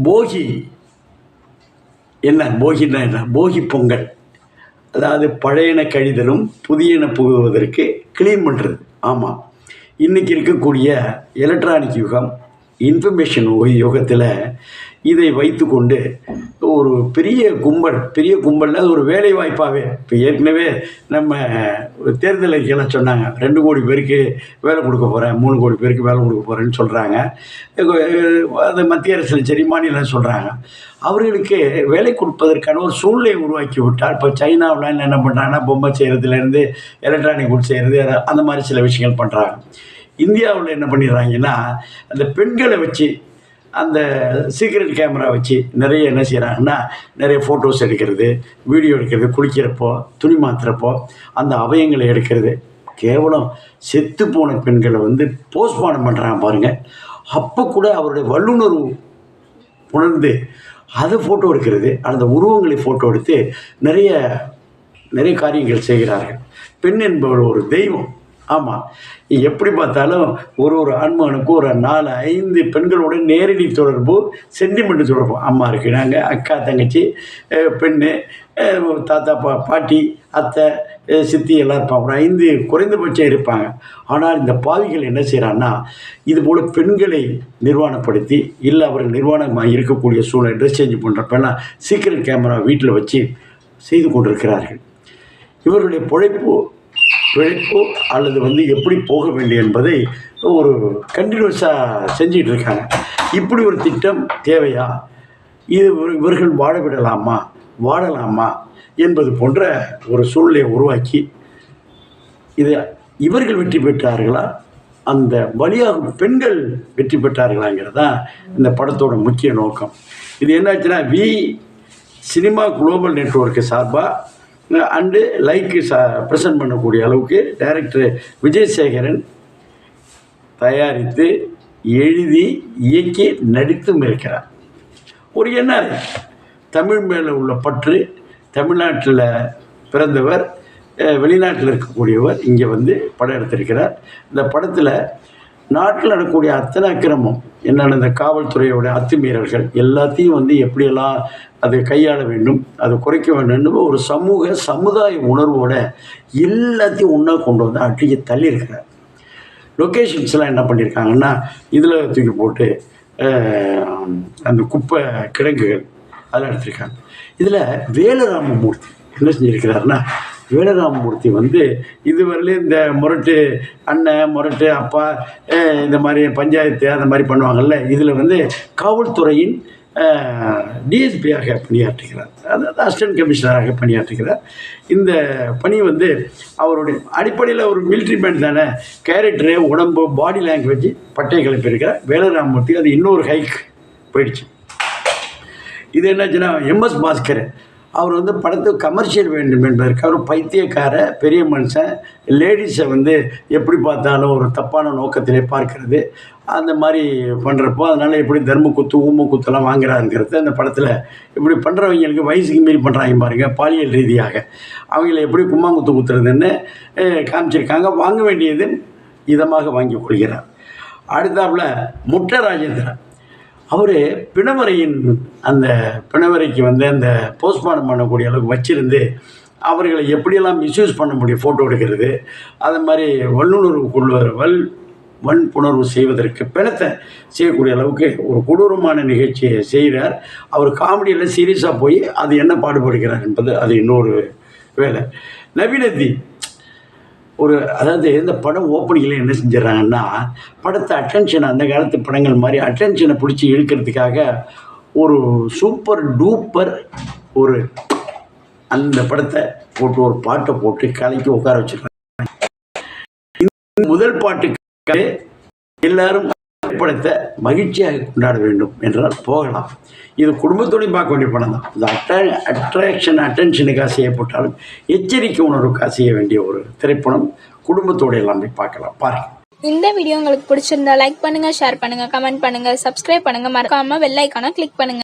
போகி போகின்னா என்ன? போகி பொங்கல், அதாவது பழையன கழிதலும் புதியன புகுவதற்கு க்ளீன் பண்ணுறது. ஆமாம், இன்றைக்கி இருக்கக்கூடிய எலக்ட்ரானிக் யுகம், இன்ஃபர்மேஷன் யுகத்தில் இதை வைத்து கொண்டு ஒரு பெரிய கும்பலில் அது ஒரு வேலை வாய்ப்பாகவே, இப்போ ஏற்கனவே நம்ம தேர்தல் அறிக்கையெல்லாம் சொன்னாங்க, 2 கோடி பேருக்கு வேலை கொடுக்க போகிறேன், 3 கோடி பேருக்கு வேலை கொடுக்க போகிறேன்னு சொல்கிறாங்க. அது மத்திய அரசில் சரி, மாநிலம் சொல்கிறாங்க. அவர்களுக்கு வேலை கொடுப்பதற்கான ஒரு சூழ்நிலையை உருவாக்கி விட்டால், இப்போ சைனாவில் என்ன பண்ணுறாங்கன்னா, பொம்மை செய்கிறதுலேருந்து எலக்ட்ரானிக் குட் செய்கிறது, அந்த மாதிரி சில விஷயங்கள் பண்ணுறாங்க. இந்தியாவில் என்ன பண்ணிடுறாங்கன்னா, அந்த பெண்களை வச்சு, அந்த சீக்ரெட் கேமரா வச்சு நிறைய என்ன செய்கிறாங்கன்னா, நிறைய ஃபோட்டோஸ் எடுக்கிறது, வீடியோ எடுக்கிறது, குளிக்கிறப்போ, துணி மாற்றுறப்போ அந்த அவயங்களை எடுக்கிறது. கேவலம் செத்து போன பெண்களை போஸ்ட்மார்ட்டம் பண்ணுறாங்க பாருங்கள். அப்போ கூட அவருடைய வல்லுணர்வு உணர்ந்து அதை ஃபோட்டோ எடுக்கிறது, அந்த உருவங்களை ஃபோட்டோ எடுத்து நிறைய காரியங்கள் செய்கிறார்கள். பெண் என்பவள் ஒரு தெய்வம். ஆமாம், எப்படி பார்த்தாலும் ஒரு ஆண்மகனுக்கும் ஒரு 4-5 பெண்களோட நேரடி தொடர்பு, சென்டிமெண்ட் தொடர்பு. அம்மா இருக்கிறாங்க, அக்கா, தங்கச்சி, பெண்ணு, தாத்தா, பாட்டி, அத்தை, சித்தி எல்லாம் இருப்பாங்க. ஒரு 5 குறைந்தபட்சம் இருப்பாங்க. ஆனால் இந்த பாவிகள் என்ன செய்கிறான்னா, இதுபோல் பெண்களை நிர்வாணப்படுத்தி, இல்லை அவர்கள் நிர்வாணமாக இருக்கக்கூடிய சூழ்நிலை ட்ரெஸ் சேஞ்ச் பண்ணுறப்பெல்லாம் சீக்ரெட் கேமரா வீட்டில் வச்சு செய்து கொண்டிருக்கிறார்கள். இவர்களுடைய பிழைப்பு அல்லது எப்படி போக வேண்டும் என்பதை ஒரு கண்டினியூஸாக செஞ்சிகிட்டு இருக்காங்க. இப்படி ஒரு திட்டம் தேவையா? இது இவர்கள் வாழலாமா என்பது போன்ற ஒரு சூழ்நிலையை உருவாக்கி, இவர்கள் வெற்றி பெற்றார்களா, அந்த பலியாகும் பெண்கள் வெற்றி பெற்றார்களாங்கிறது தான் இந்த படத்தோட முக்கிய நோக்கம். இது என்னாச்சுன்னா, சினிமா குளோபல் நெட்வொர்க்கு சார்பாக அண்டு லைக்கு ப்ரெசன்ட் பண்ணக்கூடிய அளவுக்கு டைரக்டர் விஜயசேகரன் தயாரித்து, எழுதி, இயக்கி, நடித்தும் இருக்கிறார். ஒரு என்ஆர், தமிழ் மேலே உள்ள பற்று, தமிழ்நாட்டில் பிறந்தவர், வெளிநாட்டில் இருக்கக்கூடியவர், இங்கே படம் எடுத்திருக்கிறார். இந்த படத்தில் நாட்டில் நடக்கக்கூடிய அத்தனை அக்கிரமம் என்னென்ன, இந்த காவல்துறையோட அத்துமீறல்கள் எல்லாத்தையும் எப்படியெல்லாம் அதை கையாள வேண்டும், அதை குறைக்க வேண்டும், ஒரு சமுதாய உணர்வோடு எல்லாத்தையும் ஒன்றா கொண்டு அடிச்சு தள்ளியிருக்கிறார். லொக்கேஷன்ஸ்லாம் என்ன பண்ணியிருக்காங்கன்னா, இதில் தூக்கி போட்டு அந்த குப்பை கிடங்குகள் அதெல்லாம் எடுத்திருக்காங்க. இதில் வேலராமமூர்த்தி என்ன செஞ்சுருக்கிறாருன்னா, வேலராமமூர்த்தி இதுவரையிலும் இந்த முரட்டு அண்ணன், முரட்டு அப்பா, இந்த மாதிரி பஞ்சாயத்து அந்த மாதிரி பண்ணுவாங்கள்ல, இதில் காவல்துறையின் டிஎஸ்பியாக பணியாற்றுகிறார், அதாவது அசிஸ்டன்ட் கமிஷனராக பணியாற்றுகிறார். இந்த பணி அவருடைய அடிப்படையில் ஒரு மிலிட்ரி மேன் தானே, கேரக்டரு, உடம்பு, பாடி லாங்குவேஜ் பட்டை கிளப்பியிருக்கிறார். வேலராமமூர்த்தி அது இன்னொரு ஹைக் போயிடுச்சு. இது என்னாச்சுன்னா, எம்எஸ் பாஸ்கர் அவர் படத்துக்கு கமர்ஷியல் வேண்டும் என்பதற்கு அவர் பைத்தியக்கார பெரிய மனுஷன், லேடிஸை எப்படி பார்த்தாலும் ஒரு தப்பான நோக்கத்திலே பார்க்கறது, அந்த மாதிரி பண்ணுறப்போ அதனால் எப்படி தர்ம குத்து, ஊம குத்தெல்லாம் வாங்குறாருங்கிறது அந்த படத்தில். இப்படி பண்ணுறவங்களுக்கு வயசுக்கு மீறி பண்ணுறாங்க பாருங்கள், பாலியல் ரீதியாக அவங்கள எப்படி கும்மாங்குத்து குத்துறதுன்னு காமிச்சிருக்காங்க. வாங்க வேண்டியது இதமாக வாங்கி கொள்கிறார். அடுத்தாப்புல முட்டை ராஜேந்திரன், அவர் பிணவரையின் அந்த பிணவரைக்கு அந்த போஸ்ட்மார்ட்டம் பண்ணக்கூடிய அளவுக்கு வச்சுருந்து அவர்களை எப்படியெல்லாம் மிஸ்யூஸ் பண்ண முடியும், ஃபோட்டோ எடுக்கிறது, அது மாதிரி வன்புணர்வு செய்வதற்கு பிணத்தை செய்யக்கூடிய அளவுக்கு ஒரு கொடூரமான நிகழ்ச்சியை செய்கிறார். அவர் காமெடியில் சீரியஸாக போய் அது என்ன பாடுபடுகிறார் என்பது அது இன்னொரு வேலை. நவீனதி அதாவது இந்த படம் ஓப்பனிங்கில் என்ன செஞ்சிடறாங்கன்னா, படத்தை அட்டென்ஷன், அந்த காலத்து படங்கள் மாதிரி அட்டென்ஷனை பிடிச்சி இழுக்கிறதுக்காக ஒரு சூப்பர் டூப்பர் அந்த படத்தை போட்டு ஒரு பாட்டை போட்டு கலைக்கு உட்கார வச்சுருக்காங்க. முதல் பாட்டுக்கு எல்லாரும் படத்தை மகிழ்ச்சியாக கொண்டாட வேண்டும் என்றால் போகலாம். இது குடும்பத்தோடையும் பார்க்க வேண்டிய படம் தான். இது அட்டென்ஷனுக்காக செய்யப்பட்டாலும் எச்சரிக்கை உணர்வுக்காக செய்ய வேண்டிய ஒரு திரைப்படம். குடும்பத்தோடு எல்லாம் போய் பார்க்கலாம், பாருங்கள். இந்த வீடியோ உங்களுக்கு பிடிச்சிருந்தா லைக் பண்ணுங்கள், ஷேர் பண்ணுங்கள், கமெண்ட் பண்ணுங்கள், சப்ஸ்கிரைப் பண்ணுங்கள், மறக்காமல் பெல் ஐகானை கிளிக் பண்ணுங்கள்.